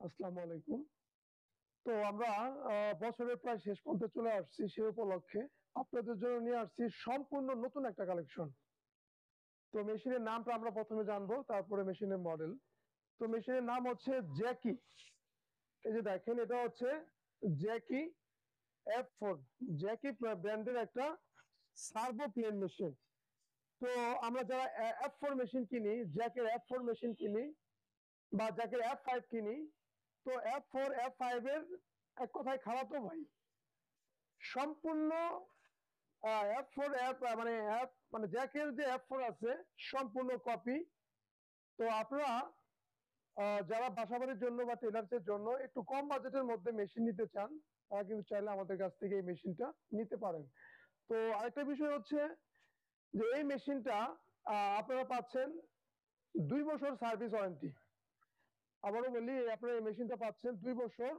আসসালামু আলাইকুম। তো আমরা বছরের প্রায় শেষ পর্যন্ত চলে আসছি, সে উপলক্ষে আপনাদের জন্য নিয়ে আসছি সম্পূর্ণ নতুন একটা কালেকশন। তো মেশিনের নামটা আমরা প্রথমে জানবো, তারপরে মেশিনের মডেল। তো মেশিনের নাম হচ্ছে জ্যাকি। এই যে দেখেন, এটা হচ্ছে জ্যাকি F4। জ্যাকি ব্র্যান্ডের একটা সার্ভো প্লেন মেশিন। তো আমরা যারা F4 মেশিন কিনি, জ্যাকের F4 মেশিন কিনি বা জ্যাকের F5 কিনি, তো F4 F5 এর এক কথায় খালাতো ভাই। সম্পূর্ণ F4 অ্যাপ মানে অ্যাপ মানে জ্যাকের যে F4 আছে সম্পূর্ণ কপি। তো আপনারা যারা বাসাবাড়ির জন্য বা টেলার্সের জন্য একটু কম বাজেটের মধ্যে মেশিন নিতে চান, তারা কিন্তু চাইলে আমাদের কাছ থেকে এই মেশিনটা নিতে পারেন। তো আরেকটা বিষয় হচ্ছে যে এই মেশিনটা আপনারা পাচ্ছেন 2 বছর সার্ভিস ওয়ারেন্টি। আবারও বলি, আপনারা এই মেশিনটা পাচ্ছেন 2 বছর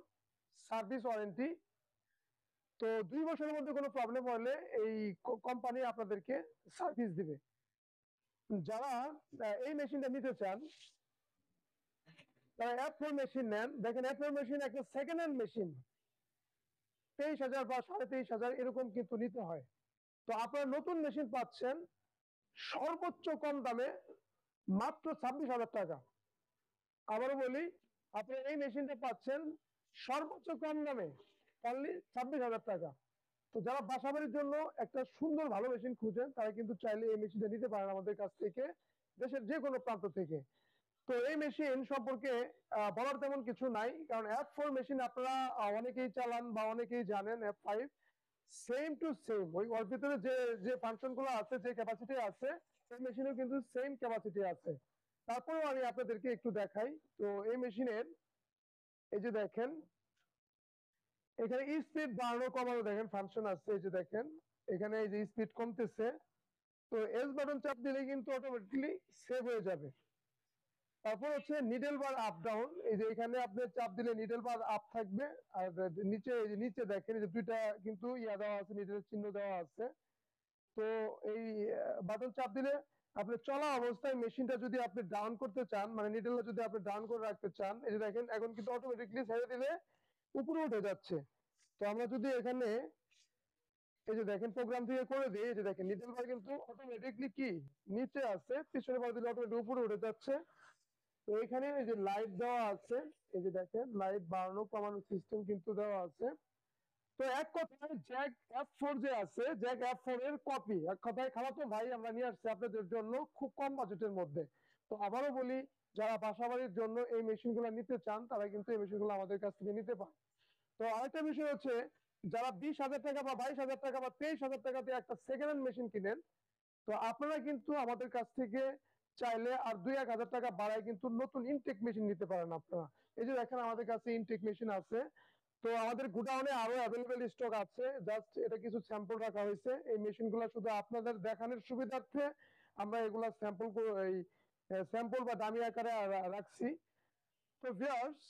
সার্ভিস ওয়ারেন্টি। তো 2 বছরের মধ্যে কোনো প্রবলেম হলে এই কোম্পানি আপনাদেরকে সার্ভিস দিবে। যারা এই মেশিনটা নিতে চান, তারা F4 মেশিন নেন। দেখেন, F4 মেশিন একটা সেকেন্ড হ্যান্ড মেশিন 23,000 বা 23,500 এরকম কিন্তু নিতে হয়। তো আপনারা নতুন মেশিন পাচ্ছেন সর্বোচ্চ কম দামে, মাত্র 26,000 টাকা। আবারও বলি, আপনি এই মেশিনটা পাচ্ছেন সর্বোচ্চ কম দামে, অনলি 26,000 টাকা। তো যারা বাসাবাড়ির জন্য একটা সুন্দর ভালো মেশিন খুঁজেন, তারা কিন্তু চাইলে এই মেশিনটা নিতে পারেন আমাদের কাছ থেকে, দেশের যে কোনো প্রান্ত থেকে। তো এই মেশিন সম্পর্কে বলার তেমন কিছু নাই, কারণ F4 মেশিন আপনারা অনেকেই চালান বা অনেকেই জানেন। F5 সেম টু সেম, ওর ভিতরে যে যে ফাংশন গুলো আছে, যে ক্যাপাসিটি আছে, এই মেশিনেও কিন্তু সেম ক্যাপাসিটি আছে। তারপরেও আমি আপনাদেরকে একটু দেখাই। তো এই মেশিনের এই যে দেখেন, এখানে স্পিড বাড়ানো কমানো দেখেন ফাংশন আছে। এই যে দেখেন, এখানে এই যে স্পিড কমতেছে, তো এস বাটন চাপ দিলে কিন্তু অটোমেটিকলি সেভ হয়ে যাবে। তারপর হচ্ছে নিডল বার আপ ডাউন। এই যে এখানে আপনি চাপ দিলে নিডল বার আপ থাকবে, আর নিচে এই যে নিচে দেখেন, এই যে দুইটা কিন্তু ইয়া দেওয়া আছে, নিডলের চিহ্ন দেওয়া আছে। তো এই বাটন চাপ দিলে আপনি চলা অবস্থায় মেশিনটা যদি আপনি ডাউন করতে চান, মানে নিডলটা যদি আপনি ডাউন করে রাখতে চান, এই যে দেখেন এখন কিন্তু অটোমেটিকলি ছেড়ে দিলে উপরে উঠে যাচ্ছে। তো আমরা যদি এখানে এই যে দেখেন প্রোগ্রাম থেকে করে দিই, এই যে দেখেন নিডল বার কিন্তু অটোমেটিকলি কি নিচে আছে, পিছনে বার দিলে অটোমেটিক উপরে উঠে যাচ্ছে। তো এখানে এই যে লাইট দেওয়া আছে, এই যে দেখেন লাইট বাড়ানো কমানো সিস্টেম কিন্তু দেওয়া আছে। তো এক কথায় জ্যাক F4 যে আছে, জ্যাক F4 এর কপি, এক কথায় খালাতো ভাই আমরা নিয়ে আসছি আপনাদের জন্য খুব কম বাজেটের মধ্যে। তো আবারও বলি, যারা বাসাবাড়ির জন্য এই মেশিনগুলো নিতে চান, তারা কিন্তু এই মেশিনগুলো আমাদের কাছ থেকে নিতে পারে। তো আরেকটা বিষয় হচ্ছে, যারা 20,000 টাকা বা 22,000 টাকা বা 23,000 টাকা দিয়ে একটা সেকেন্ড হ্যান্ড মেশিন কিনেন, তো আপনারা কিন্তু আমাদের কাছ থেকে চাইলে আর 2-1 হাজার টাকা বাড়ায় কিন্তু নতুন ইনটেক মেশিন নিতে পারেন আপনারা। এই যে দেখেন, আমাদের কাছে ইনটেক মেশিন আছে। তো আমাদের গোডাউনে আরো অ্যাভেলেবেল স্টক আছে, জাস্ট এটা কিছু স্যাম্পল রাখা হয়েছে। এই মেশিনগুলো শুধু আপনাদের দেখানোর সুবিধার্থে আমরা এগুলা স্যাম্পল এই স্যাম্পল বা দামি আকারে রাখছি। তো ভিউয়ার্স,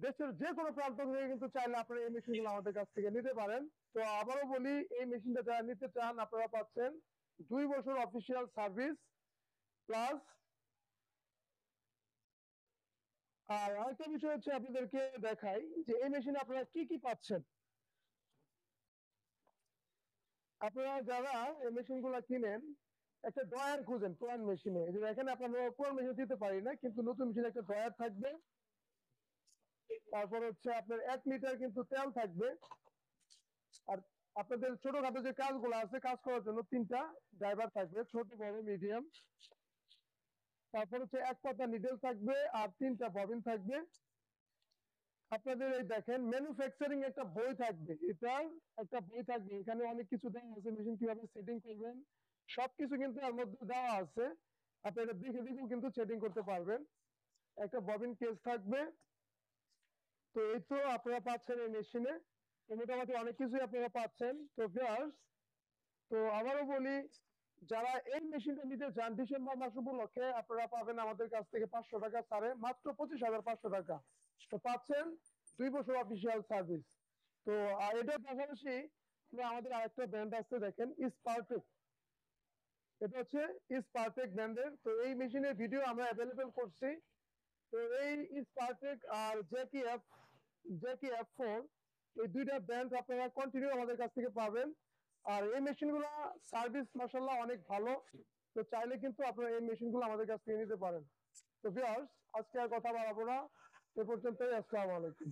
দেশের যে কোনো প্রান্ত থেকে কিন্তু চাইলে আপনারা এই মেশিনগুলো আমাদের কাছ থেকে নিতে পারেন। তো আবারও বলি, এই মেশিনটা যারা নিতে চান, আপনারা পাচ্ছেন 2 বছর অফিসিয়াল সার্ভিস প্লাস। আর আরেকটা বিষয় হচ্ছে, আপনাদেরকে দেখাই যে এই মেশিনে আপনারা কি কি পাচ্ছেন। আপনারা যারা এই মেশিন গুলা কিনেন, একটা ড্রয়ার খুঁজেন পুরান মেশিনে, যে এখানে আপনারা পুরান মেশিন দিতে পারি না, কিন্তু নতুন মেশিনে একটা ড্রয়ার থাকবে। তারপর হচ্ছে আপনার 1 লিটার কিন্তু তেল থাকবে। আর আপনাদের ছোটখাটো যে কাজগুলো আছে, কাজ করার জন্য 3টা ড্রাইভার থাকবে, ছোট বড় মিডিয়াম। তারপর হচ্ছে 1 পাতা নিডেল থাকবে আর 3টা ববিন থাকবে। আপনাদের এই দেখেন ম্যানুফ্যাকচারিং একটা বই থাকবে, এটার একটা বই থাকবে, এখানে অনেক কিছু দেওয়া আছে, মেশিন কিভাবে সেটিং করবেন সবকিছু কিন্তু এর মধ্যে দেওয়া আছে। আপনি এটা দেখে দেখেও কিন্তু সেটিং করতে পারবেন। একটা ববিন কেস থাকবে। তো এই তো আপনারা পাচ্ছেন এই মেশিনে, মোটামুটি অনেক কিছুই আপনারা পাচ্ছেন। তো ভিউয়ার্স, তো আবারও বলি, যারা এই মেশিনটা নিতে চান, ডিসেম্বর মাস উপলক্ষে আপনারা পাবেন আমাদের কাছ থেকে 500 টাকা ছাড়ে মাত্র 25,500 টাকা। তো পাচ্ছেন 2 বছর অফিসিয়াল সার্ভিস। তো এটার পাশাপাশি আমাদের আরেকটা ব্র্যান্ড আছে, দেখেন স্পারটেক। এটা হচ্ছে স্পারটেক ব্র্যান্ডের। তো এই মেশিনের ভিডিও আমরা অ্যাভেলেবেল করছি তো এই স্পারটেক আর জ্যাকি F4 এই দুইটা ব্র্যান্ড আপনারা কন্টিনিউ আমাদের কাছ থেকে পাবেন। আর এই মেশিনগুলো সার্ভিস মাশাআল্লাহ অনেক ভালো। তো চাইলে কিন্তু আপনারা এই মেশিনগুলো আমাদের কাছ থেকে নিতে পারেন। তো ভিউয়ার্স, আজকে আর কথা বাড়াবো না, এ পর্যন্তই। আসসালামু আলাইকুম।